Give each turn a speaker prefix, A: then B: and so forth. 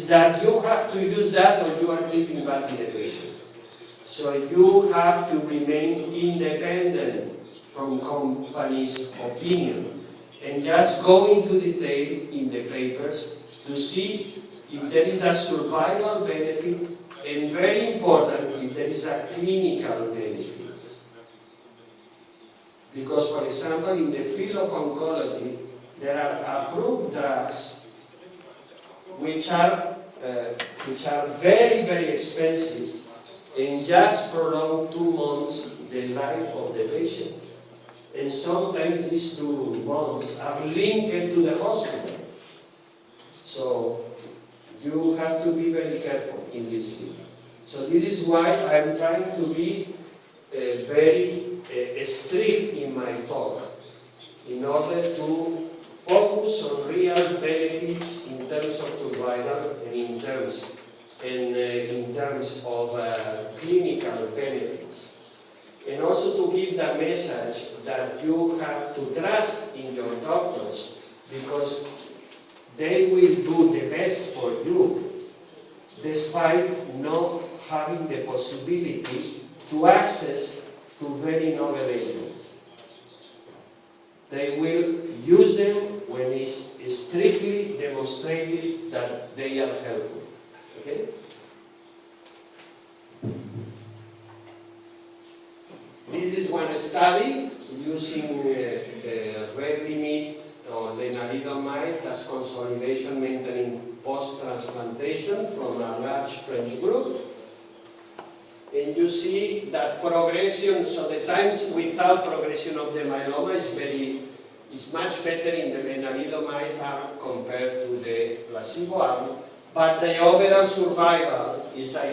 A: is that you have to use that or you are treating badly the patient. So you have to remain independent from company's opinion and just go into detail in the papers to see if there is a survival benefit and, very important, if there is a clinical benefit. Because, for example, in the field of oncology, there are approved drugs which are very, very expensive and just prolong 2 months the life of the patient. And sometimes these 2 months are linked to the hospital. So you have to be very careful in this field. So this is why I'm trying to be very strict in my talk in order to focus on real benefits in terms of survival and in terms of clinical benefits. And also to give the message that you have to trust in your doctors because they will do the best for you despite not having the possibility to access to very novel agents. They will use them when it's strictly demonstrated that they are helpful. Okay? This is one study using Revlimid or lenalidomide as consolidation maintaining post-transplantation from a large French group. And you see that progression, so the times without progression of the myeloma is much better in the lenalidomide arm compared to the placebo arm, but the overall survival is